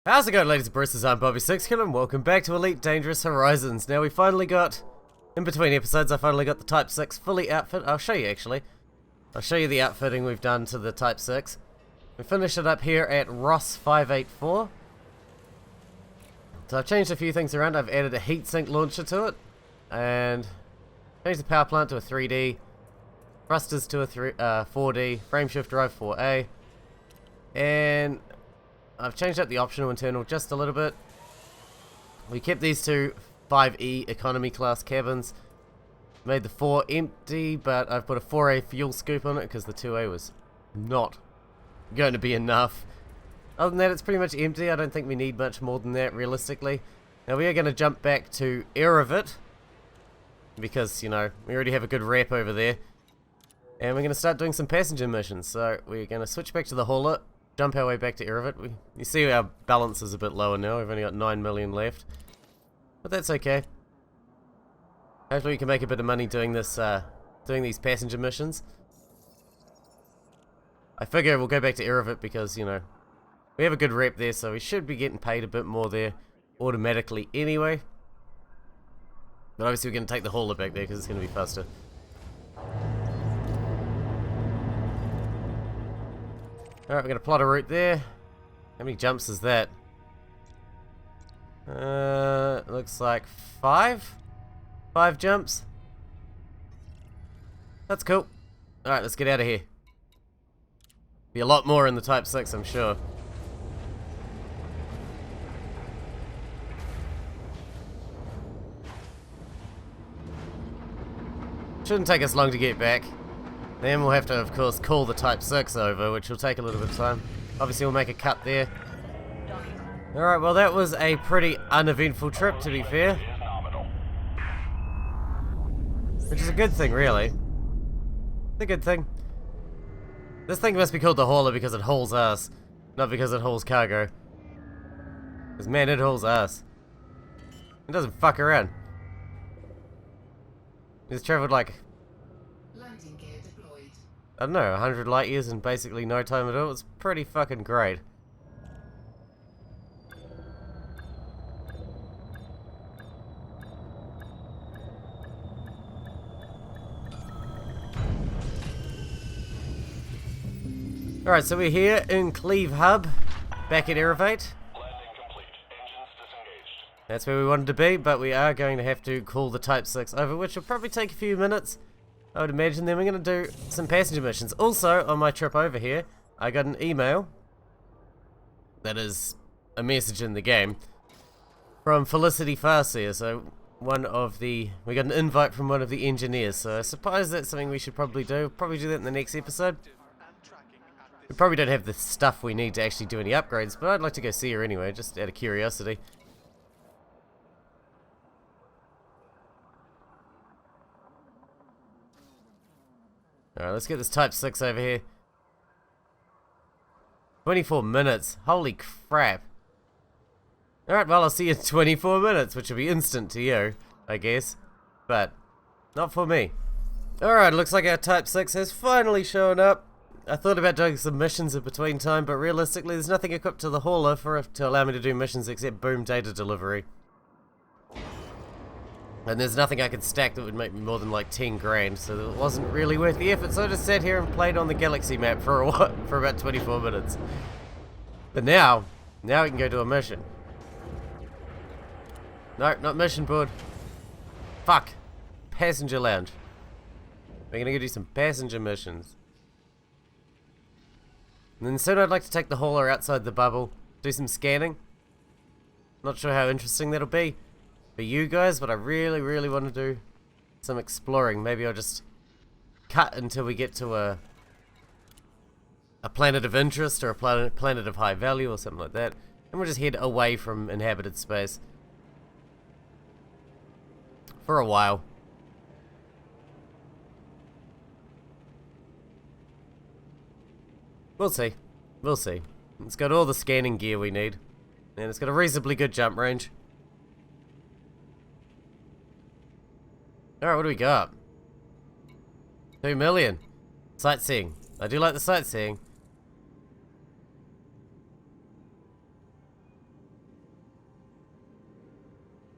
How's it going, ladies and bruises? I'm Bobby Sixkilla and welcome back to Elite Dangerous Horizons. Now we finally got, in between episodes, I finally got the Type 6 fully outfit. I'll show you actually. I'll show you the outfitting we've done to the Type 6. We finished it up here at Ross 584. So I've changed a few things around. I've added a heatsink launcher to it. And changed the power plant to a 3D. Thrusters to a 4D. Frameshift drive 4A. And I've changed up the optional internal just a little bit. We kept these two 5E economy class cabins. Made the 4 empty, but I've put a 4A fuel scoop on it because the 2A was not going to be enough. Other than that, it's pretty much empty. I don't think we need much more than that realistically. Now we are going to jump back to Erebit because, you know, we already have a good rep over there. And we're going to start doing some passenger missions. So we're going to switch back to the hauler. Jump our way back to Erebit. You see our balance is a bit lower now. We've only got 9 million left. But that's okay. Hopefully we can make a bit of money doing this, doing these passenger missions. I figure we'll go back to Erebit because, you know, we have a good rep there, so we should be getting paid a bit more there automatically anyway. But obviously we're going to take the hauler back there because it's going to be faster. Alright, we're going to plot a route there. How many jumps is that? Looks like 5? 5 jumps. That's cool. Alright, let's get out of here. Be a lot more in the Type 6, I'm sure. Shouldn't take us long to get back. Then we'll have to, of course, call the Type 6 over, which will take a little bit of time. Obviously, we'll make a cut there. Alright, well that was a pretty uneventful trip, to be fair. Which is a good thing, really. It's a good thing. This thing must be called the hauler because it hauls ass, not because it hauls cargo. Because, man, it hauls ass. It doesn't fuck around. It's traveled like, I don't know, 100 light years in basically no time at all. It's pretty fucking great. Alright, so we're here in Cleve Hub, back at Erebit. That's where we wanted to be, but we are going to have to call the Type 6 over, which will probably take a few minutes, I would imagine. Then we're going to do some passenger missions. Also, on my trip over here, I got an email, that is a message in the game, from Felicity Farseer. So we got an invite from one of the engineers, so I suppose that's something we should probably do. Probably do that in the next episode. We probably don't have the stuff we need to actually do any upgrades, but I'd like to go see her anyway, just out of curiosity. Alright, let's get this Type 6 over here. 24 minutes. Holy crap. Alright, well, I'll see you in 24 minutes, which will be instant to you, I guess. But, not for me. Alright, looks like our Type 6 has finally shown up. I thought about doing some missions in between time, but realistically, there's nothing equipped to the hauler to allow me to do missions except boom data delivery. And there's nothing I could stack that would make me more than like 10 grand, so it wasn't really worth the effort. So I just sat here and played on the galaxy map for a while, for about 24 minutes. But now we can go do a mission. No, not mission board. Fuck. Passenger lounge. We're gonna go do some passenger missions. And then soon I'd like to take the hauler outside the bubble, do some scanning. Not sure how interesting that'll be for you guys, but I really, really want to do some exploring. Maybe I'll just cut until we get to a planet of interest or a planet of high value or something like that. And we'll just head away from inhabited space. For a while. We'll see. We'll see. It's got all the scanning gear we need. And it's got a reasonably good jump range. Alright, what do we got? 2 million. Sightseeing. I do like the sightseeing.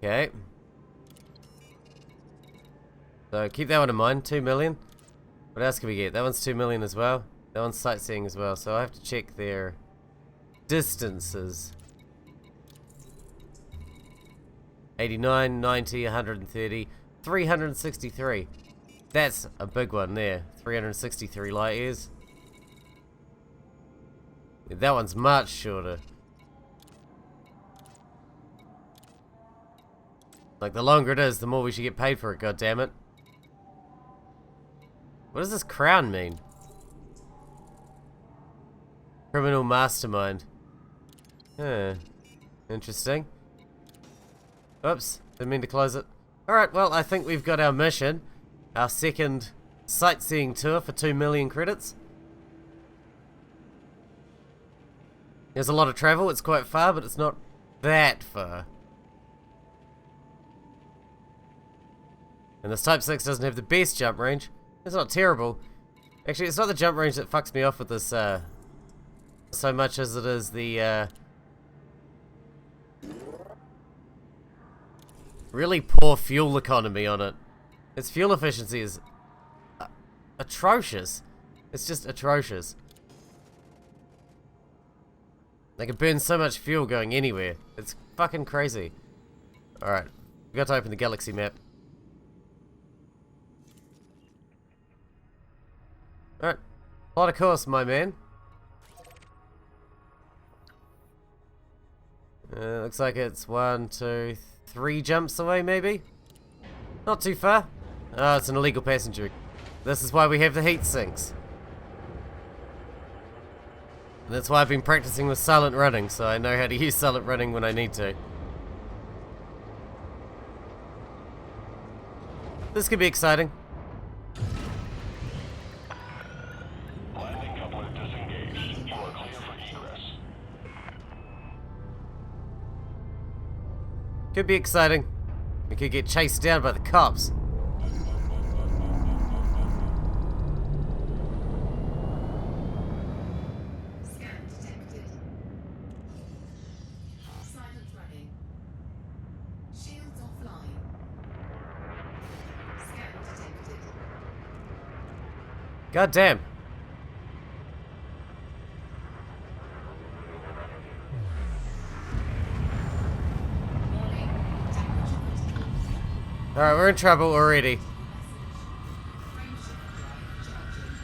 Okay. So keep that one in mind, 2 million. What else can we get? That one's 2 million as well. That one's sightseeing as well, so I have to check their distances. 89, 90, 130, 363. That's a big one there. 363 light years. Yeah, that one's much shorter. Like, the longer it is, the more we should get paid for it, goddammit. What does this crown mean? Criminal mastermind. Huh. Interesting. Oops, didn't mean to close it. Alright, well, I think we've got our mission. Our second sightseeing tour for 2 million credits. There's a lot of travel, it's quite far, but it's not that far. And this Type 6 doesn't have the best jump range. It's not terrible. Actually, it's not the jump range that fucks me off with this, so much as it is the, really poor fuel economy on it. Its fuel efficiency is atrocious. It's just atrocious. They can burn so much fuel going anywhere. It's fucking crazy. Alright, we got to open the galaxy map. Alright, plot a course, my man. Looks like it's 1, 2, 3 jumps away, maybe? Not too far. Oh, it's an illegal passenger. This is why we have the heat sinks. And that's why I've been practicing with silent running, so I know how to use silent running when I need to. This could be exciting. Landing coupler disengaged. You are clear for egress. Could be exciting. We could get chased down by the cops. Scan detected. Silent running. Shields offline. Scan detected. God damn. Warning. Temperature critical. Alright, we're in trouble already. Frame shift drive charging.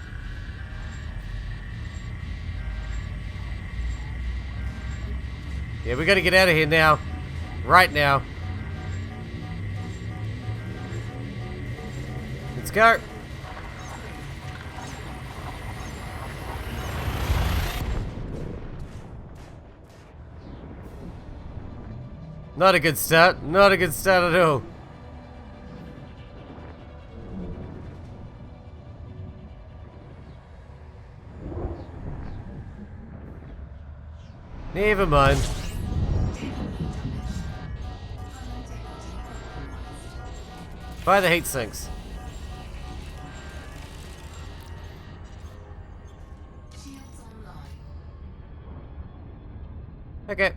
Yeah, we gotta get out of here now. Right now. Let's go. Not a good start. Not a good start at all. Never mind. By the heat sinks. Shields online. Okay.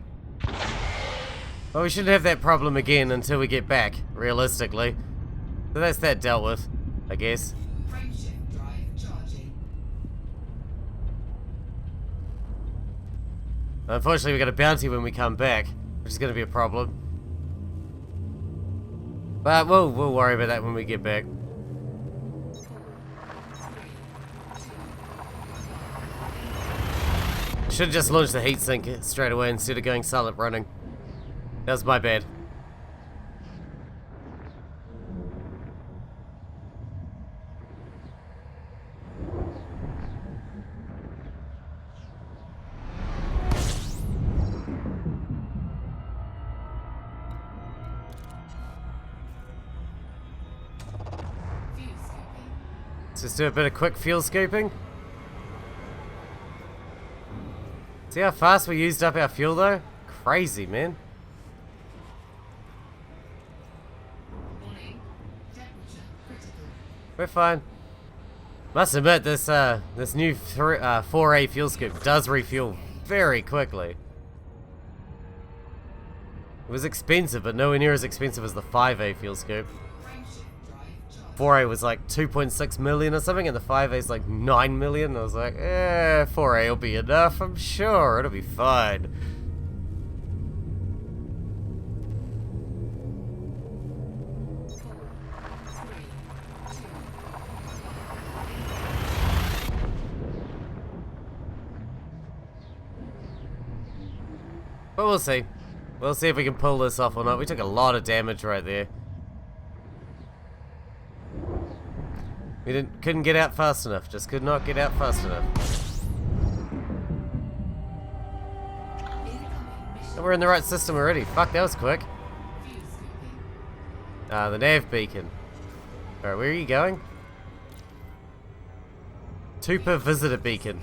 Well, we shouldn't have that problem again until we get back, realistically. So that's that dealt with, I guess. Frame shift drive charging. Unfortunately, we got a bounty when we come back, which is going to be a problem. But we'll worry about that when we get back. Should have just launched the heat sink straight away instead of going silent running. That was my bad. Fuel scooping. Let's just do a bit of quick fuel scooping. See how fast we used up our fuel though? Crazy, man. Warning. Temperature critical. We're fine. Must admit, this new 4A fuel scoop does refuel very quickly. It was expensive, but nowhere near as expensive as the 5A fuel scoop. Frameshift drive charging. 4A was like 2.6 million or something, and the 5A is like 9 million. I was like, 4A will be enough, I'm sure. It'll be fine. But we'll see. We'll see if we can pull this off or not. We took a lot of damage right there. We couldn't get out fast enough. Just could not get out fast enough. Incoming mission. And we're in the right system already. Fuck, that was quick. View scooping. Ah, the nav beacon. Alright, where are you going? Tupa visitor beacon.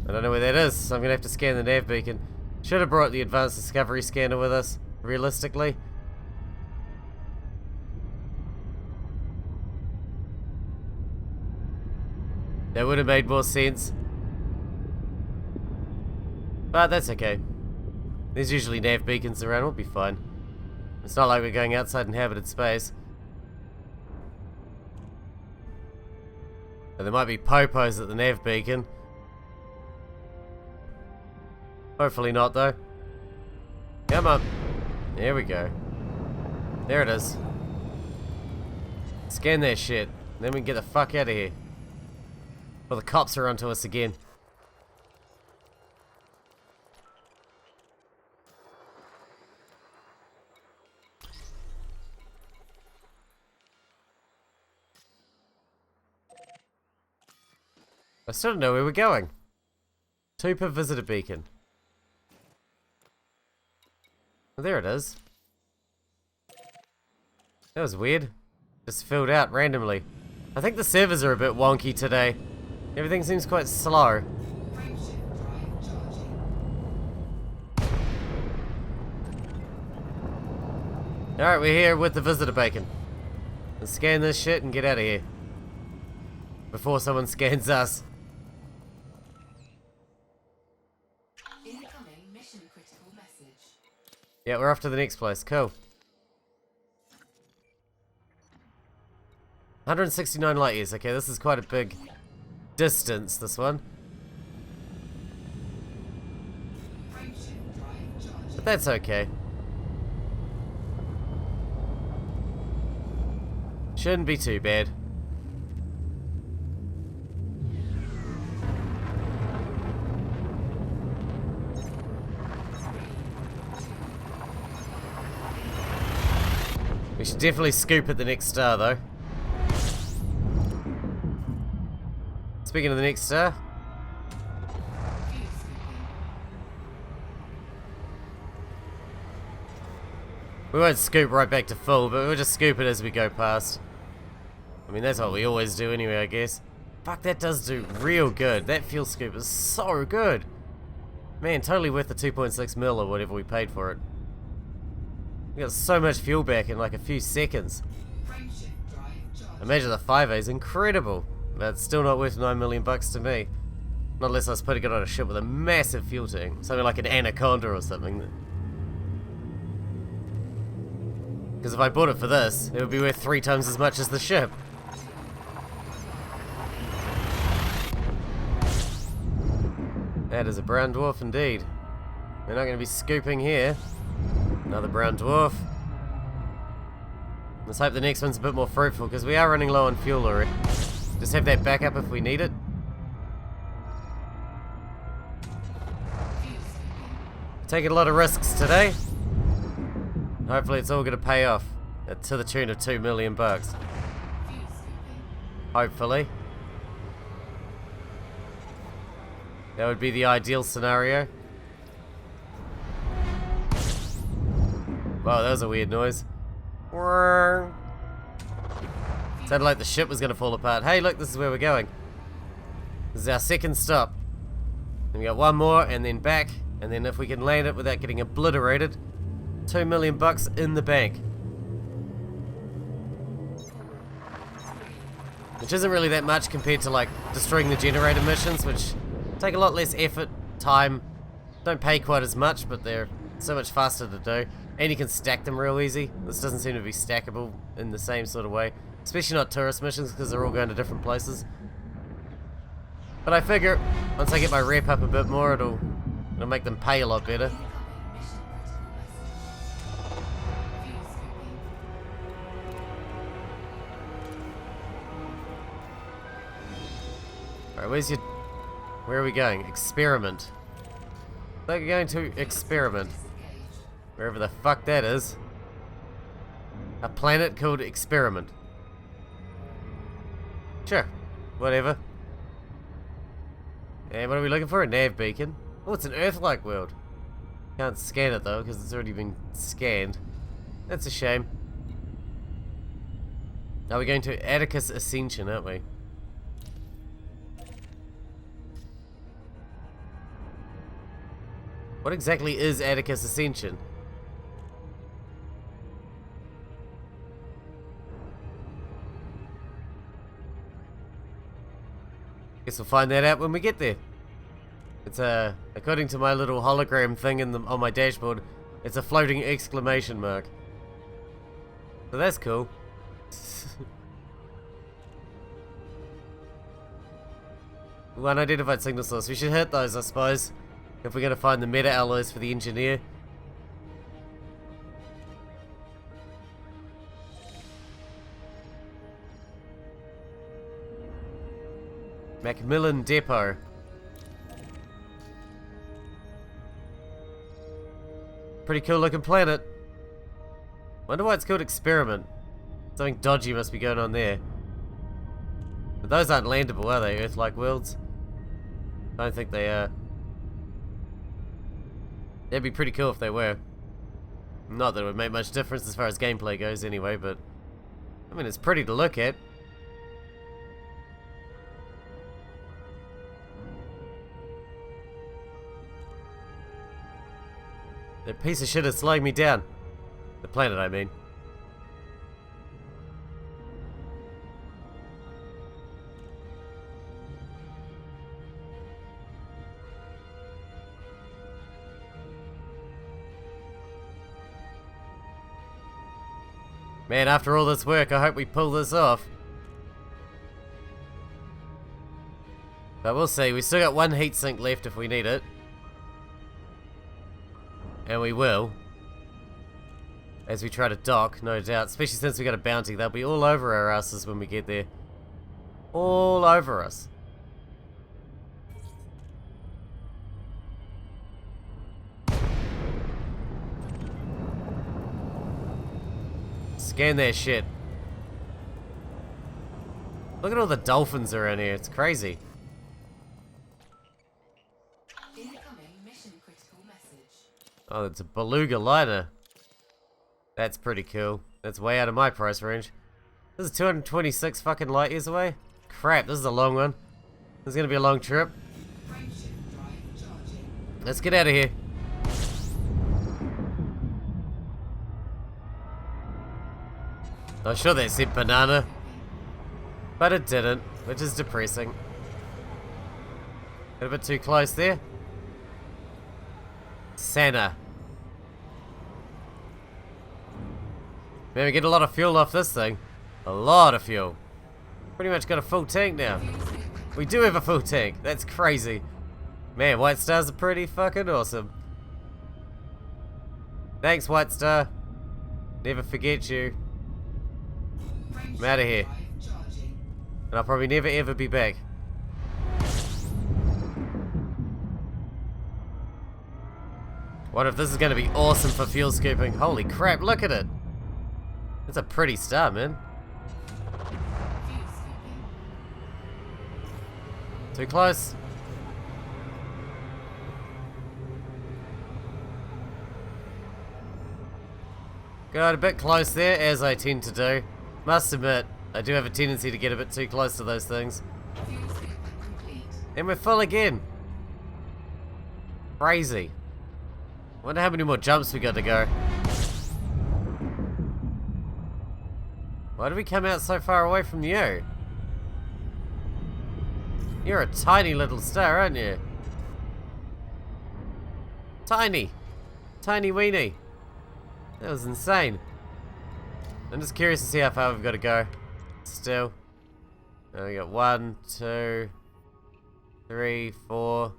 I don't know where that is, so I'm gonna have to scan the nav beacon. Should have brought the advanced discovery scanner with us, realistically. That would have made more sense. But that's okay. There's usually nav beacons around, we'll be fine. It's not like we're going outside inhabited space. But there might be popos at the nav beacon. Hopefully not, though. Come on. There we go. There it is. Scan that shit. Then we can get the fuck out of here. Well, the cops are onto us again. I still don't know where we're going. Tupa visitor beacon. Well, there it is. That was weird. Just filled out randomly. I think the servers are a bit wonky today. Everything seems quite slow. Frameshift drive charging. Alright, we're here with the visitor beacon. Let's scan this shit and get out of here. Before someone scans us. Incoming mission critical message. Yeah, we're off to the next place. Cool. 169 light years. Okay, this is quite a big distance, this one. Frameshift drive charging. But that's okay. Shouldn't be too bad. We should definitely scoop at the next star, though. Speaking of the next star, View scooping. we won't scoop right back to full, but we'll just scoop it as we go past. I mean, that's what we always do anyway, I guess. Fuck, that does do real good. That fuel scoop is so good. Man, totally worth the 2.6 mil or whatever we paid for it. We got so much fuel back in like a few seconds. Frameshift drive charging. Imagine the 5A is incredible. That's still not worth 9 million bucks to me. Not unless I was putting it on a ship with a massive fuel tank. Something like an Anaconda or something. Because if I bought it for this, it would be worth 3 times as much as the ship. That is a brown dwarf indeed. We're not going to be scooping here. Another brown dwarf. Let's hope the next one's a bit more fruitful, because we are running low on fuel already. Just have that backup if we need it. View scooping. Taking a lot of risks today. Hopefully it's all going to pay off. To the tune of 2 million bucks. View scooping. Hopefully. That would be the ideal scenario. Wow, that was a weird noise. Sounded like the ship was going to fall apart. Hey, look, this is where we're going. This is our second stop. And we got one more, and then back. And then if we can land it without getting obliterated, 2 million bucks in the bank. which isn't really that much compared to like destroying the generator missions, which take a lot less effort, time, don't pay quite as much, but they're so much faster to do, and you can stack them real easy. This doesn't seem to be stackable in the same sort of way, especially not tourist missions because they're all going to different places. But I figure once I get my rep up a bit more, it'll make them pay a lot better. Alright, where are we going? Experiment. They're going to experiment. Wherever the fuck that is. A planet called Experiment. Sure, whatever. And what are we looking for? A nav beacon. Oh, it's an Earth-like world. Can't scan it though, because it's already been scanned. That's a shame. Are we going to Atticus Ascension, aren't we? What exactly is Atticus Ascension? Guess we'll find that out when we get there. It's according to my little hologram thing on my dashboard, it's a floating exclamation mark. So that's cool. Unidentified signal source. We should hit those, I suppose, if we're going to find the meta alloys for the engineer. Macmillan Depot. Pretty cool looking planet. Wonder why it's called Experiment. Something dodgy must be going on there. But those aren't landable, are they? Earth-like worlds? I don't think they are. That'd be pretty cool if they were. Not that it would make much difference as far as gameplay goes anyway, but I mean, it's pretty to look at. That piece of shit is slowing me down. The planet, I mean. Man, after all this work, I hope we pull this off. But we'll see. We still got one heatsink left if we need it. And we will. As we try to dock, no doubt. Especially since we got a bounty. They'll be all over our asses when we get there. All over us. Scan their shit. Look at all the dolphins around here. It's crazy. Incoming mission critical message. Oh, it's a beluga liner. That's pretty cool. That's way out of my price range. This is 226 fucking light years away. Crap, this is a long one. This is gonna be a long trip. Frameshift drive charging. Let's get out of here. I'm sure that said banana, but it didn't, which is depressing. Got a bit too close there. Santa. Man, we get a lot of fuel off this thing. A lot of fuel. Pretty much got a full tank now. We do have a full tank. That's crazy. Man, White Stars are pretty fucking awesome. Thanks, White Star. Never forget you. I'm out of here. And I'll probably never ever be back. What if this is going to be awesome for fuel scooping? Holy crap, look at it. It's a pretty star, man. Too close. Got a bit close there, as I tend to do. Must admit, I do have a tendency to get a bit too close to those things. And we're full again. Crazy. Wonder how many more jumps we got to go. Why did we come out so far away from you? You're a tiny little star, aren't you? Tiny. Tiny weenie. That was insane. I'm just curious to see how far we've got to go. Still. We got 1, 2, 3, 4,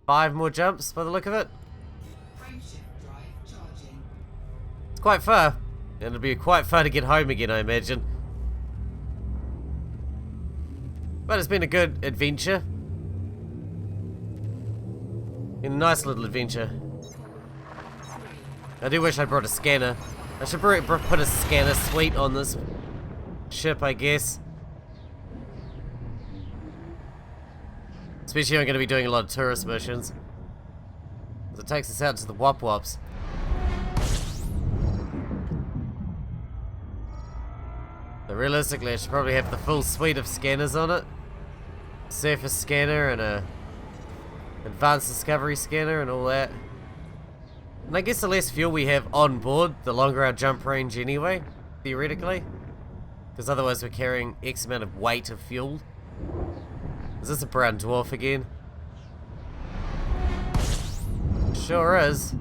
5 more jumps by the look of it. Frameshift drive charging. It's quite far. And it'll be quite far to get home again, I imagine. But it's been a good adventure. A nice little adventure. I do wish I brought a scanner. I should put a scanner suite on this ship, I guess. Especially if I'm going to be doing a lot of tourist missions. It takes us out to the Wop Wops. So realistically, I should probably have the full suite of scanners on it. Surface scanner and a advanced discovery scanner and all that. And I guess the less fuel we have on board, the longer our jump range anyway, theoretically. Because otherwise we're carrying X amount of weight of fuel. Is this a brown dwarf again? Sure is.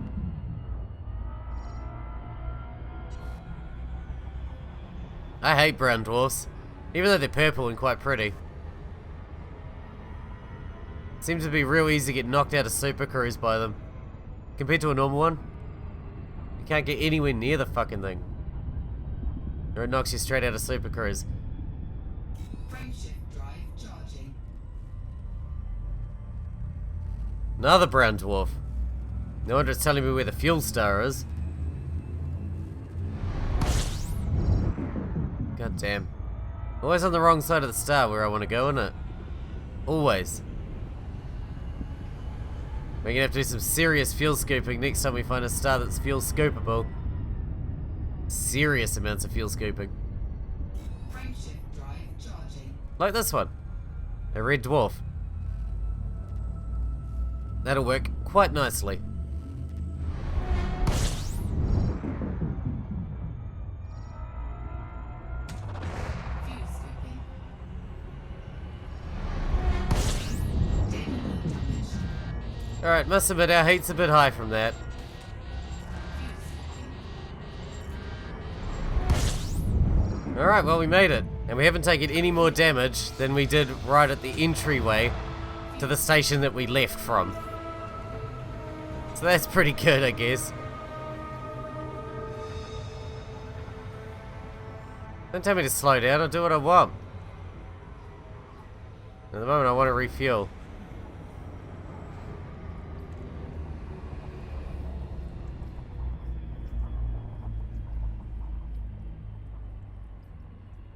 I hate brown dwarfs, even though they're purple and quite pretty. Seems to be real easy to get knocked out of Super Cruise by them. Compared to a normal one, you can't get anywhere near the fucking thing. Or it knocks you straight out of Super Cruise. Frameshift drive charging. Another brown dwarf. No wonder it's telling me where the fuel star is. God damn. Always on the wrong side of the star where I want to go, isn't it? Always. We're gonna have to do some serious fuel scooping next time we find a star that's fuel scoopable. Serious amounts of fuel scooping. Frameshift drive charging. Like this one. A red dwarf. That'll work quite nicely. Fuel scooping. Alright, must admit our heat's a bit high from that. Alright, well we made it. And we haven't taken any more damage than we did right at the entryway to the station that we left from. So that's pretty good, I guess. Don't tell me to slow down, I'll do what I want. At the moment I want to refuel.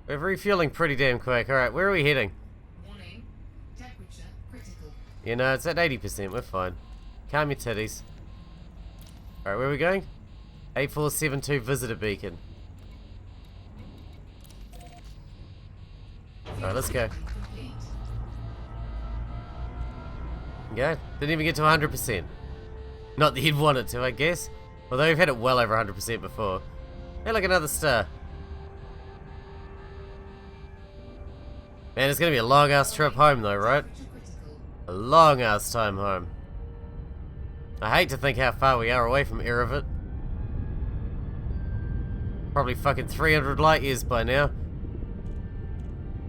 We're refueling pretty damn quick. Alright, where are we heading? Warning. Temperature critical. You know, it's at 80%, we're fine. Calm your titties. Alright, where are we going? 8472 Visitor Beacon. Alright, let's go. Complete. Yeah, didn't even get to 100%. Not that you'd want it to, I guess. Although we've had it well over 100% before. Hey, look, another star. Man, it's gonna be a long ass trip home though, right? Temperature critical. A long ass time home. I hate to think how far we are away from Erevet. Probably fucking 300 light years by now.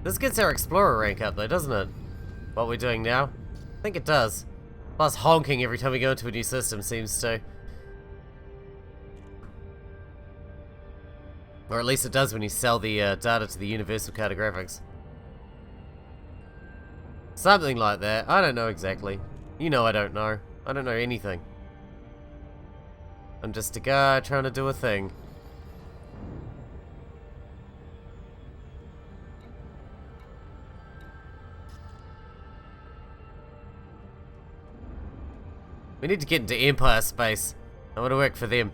This gets our Explorer rank up though, doesn't it? What we're doing now? I think it does. Plus honking every time we go into a new system seems to. Or at least it does when you sell the data to the Universal Cartographics. Something like that. I don't know exactly. You know I don't know. I don't know anything. I'm just a guy trying to do a thing. We need to get into Empire space. I want to work for them.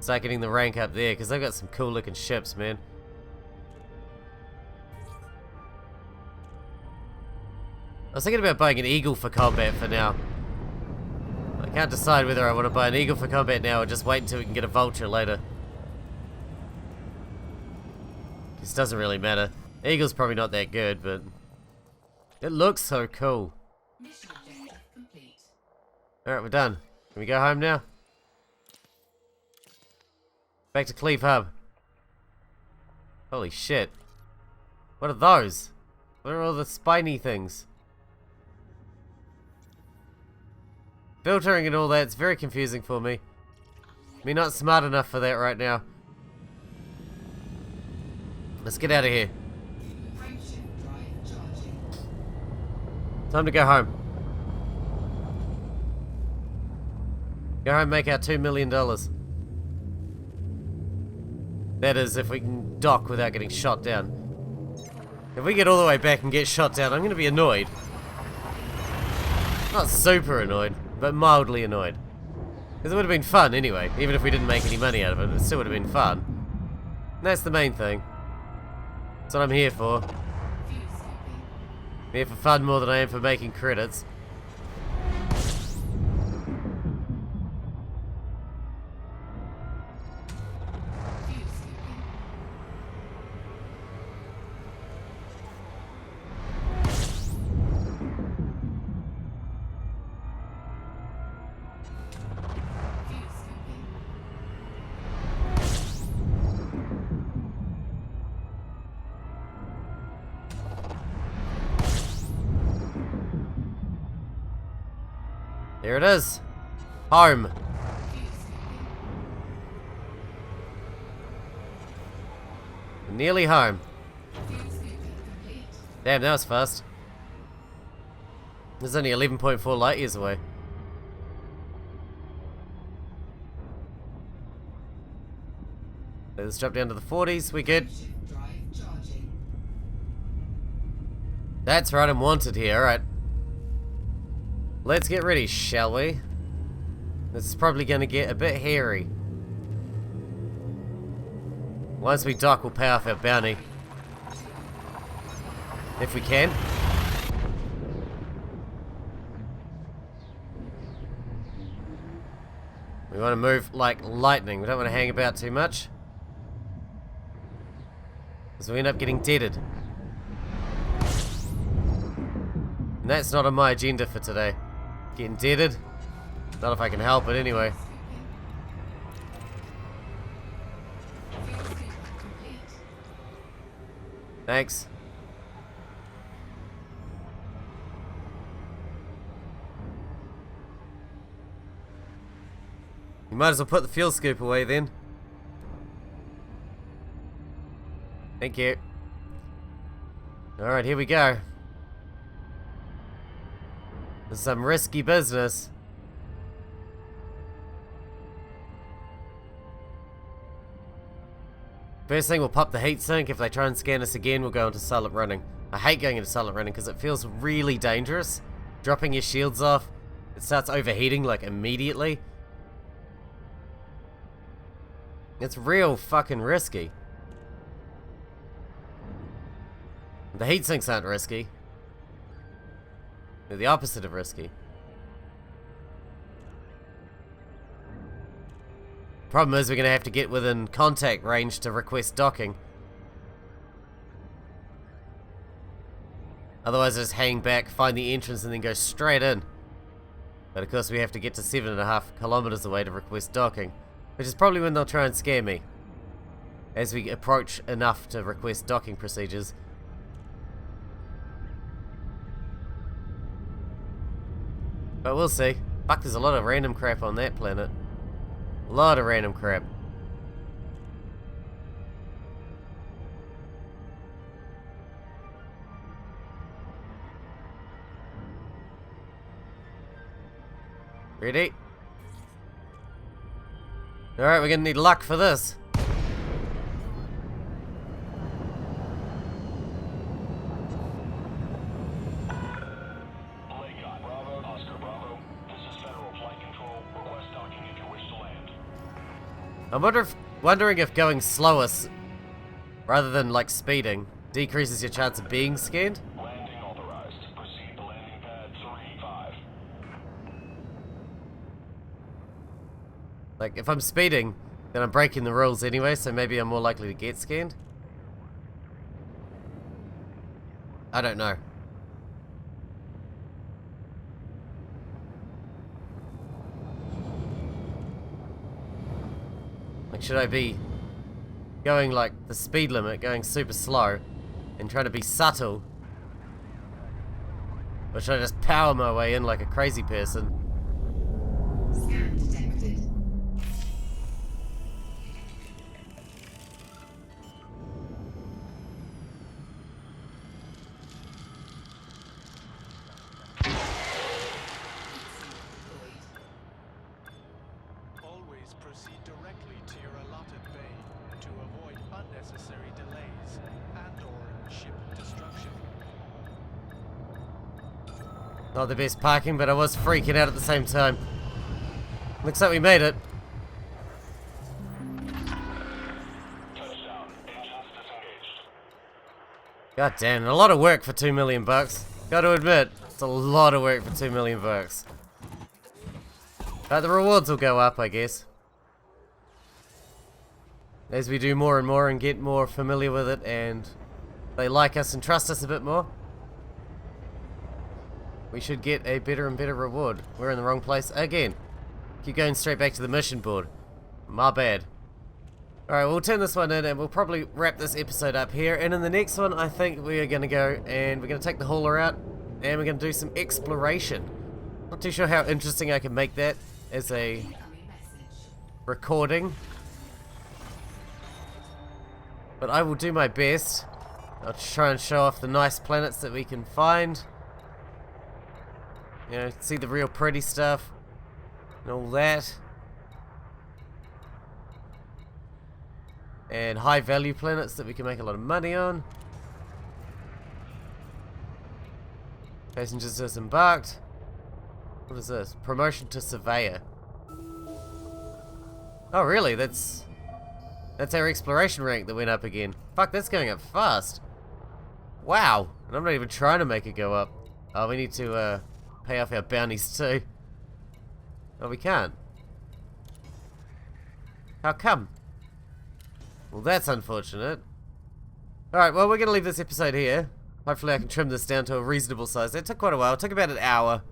Start getting the rank up there, because they've got some cool looking ships, man. I was thinking about buying an Eagle for combat for now. I can't decide whether I want to buy an Eagle for combat now or just wait until we can get a Vulture later. This doesn't really matter. Eagle's probably not that good, but It looks so cool. Mission objective complete. Alright, we're done. Can we go home now? Back to Cleve Hub. Holy shit. What are those? What are all the spiny things? Filtering and all that, it's very confusing for me. Me not smart enough for that right now. Let's get out of here. Frameshift drive charging. Time to go home. Go home, make our $2 million. That is, if we can dock without getting shot down. If we get all the way back and get shot down, I'm going to be annoyed. Not super annoyed, but mildly annoyed. Because it would have been fun anyway. Even if we didn't make any money out of it, it still would have been fun. And that's the main thing. That's what I'm here for. Fuse scooping. I'm here for fun more than I am for making credits. Fuse scooping. Fuse scooping. Here it is. Home. Fuse scooping. Nearly home. Fuse scooping complete. Damn, that was fast. There's only 11.4 light years away. Let's drop down to the 40s. We good? Frameshift drive charging. That's right, I'm wanted here. Alright. Let's get ready, shall we? This is probably going to get a bit hairy. Once we dock, we'll pay off our bounty. If we can. We want to move like lightning. We don't want to hang about too much. Because we end up getting deaded. And that's not on my agenda for today. Getting deaded. Not if I can help it anyway. Fuse scooping complete. Thanks. You might as well put the fuel scoop away then. Thank you. Alright, here we go. This is some risky business. First thing, we'll pop the heatsink. If they try and scan us again, we'll go into silent running. I hate going into silent running because it feels really dangerous. Dropping your shields off, it starts overheating like immediately. It's real fucking risky. The heatsinks aren't risky. They're the opposite of risky. Problem is, we're going to have to get within contact range to request docking. Otherwise, just hang back, find the entrance, and then go straight in. But of course, we have to get to 7.5 kilometers away to request docking. Which is probably when they'll try and scare me. As we approach enough to request docking procedures. But we'll see. Fuck, there's a lot of random crap on that planet. A lot of random crap. Ready? Alright, we're gonna need luck for this. Bravo, Oscar Bravo. This is Federal Flight Control. Request docking if you wish to land. I'm wondering if going slower, rather than like speeding, decreases your chance of being scanned. Landing authorized. Proceed to landing pad 3-5. Like, if I'm speeding, then I'm breaking the rules anyway, so maybe I'm more likely to get scanned. I don't know. Like, should I be going like the speed limit, going super slow, and trying to be subtle? Or should I just power my way in like a crazy person? Scan detected. Always proceed directly to your allotted bay to avoid unnecessary delays and/or ship destruction. Not the best parking, but I was freaking out at the same time. Looks like we made it. Touchdown. Engines disengaged. God damn, a lot of work for $2 million. Gotta admit, it's a lot of work for $2 million. But the rewards will go up, I guess. As we do more and more and get more familiar with it and they like us and trust us a bit more, we should get a better and better reward. We're in the wrong place again. Keep going straight back to the mission board. My bad. Alright, we'll turn this one in and we'll probably wrap this episode up here. And in the next one, I think we are going to go and we're going to take the hauler out and we're going to do some exploration. Not too sure how interesting I can make that as a Incoming message. recording. But I will do my best. I'll try and show off the nice planets that we can find. You know, see the real pretty stuff and all that. And high value planets that we can make a lot of money on. Passengers disembarked. What is this? Promotion to surveyor. Oh really? That's our exploration rank that went up again. Fuck, that's going up fast. Wow. And I'm not even trying to make it go up. Oh, we need to pay off our bounties too. Oh, we can't. How come? Well, that's unfortunate. Alright, well, we're going to leave this episode here. Hopefully I can trim this down to a reasonable size. It took quite a while. It took about an hour.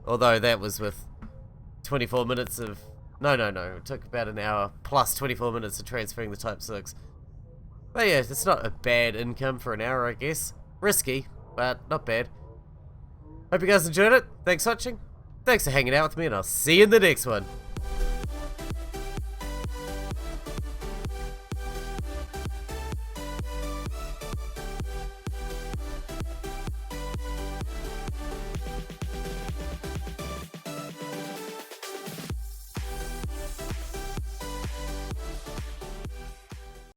Although that was with 24 minutes of... No. It took about an hour plus 24 minutes of transferring the Type 6. But yeah, it's not a bad income for an hour, I guess. Risky, but not bad. Hope you guys enjoyed it. Thanks for watching. Thanks for hanging out with me, and I'll see you in the next one.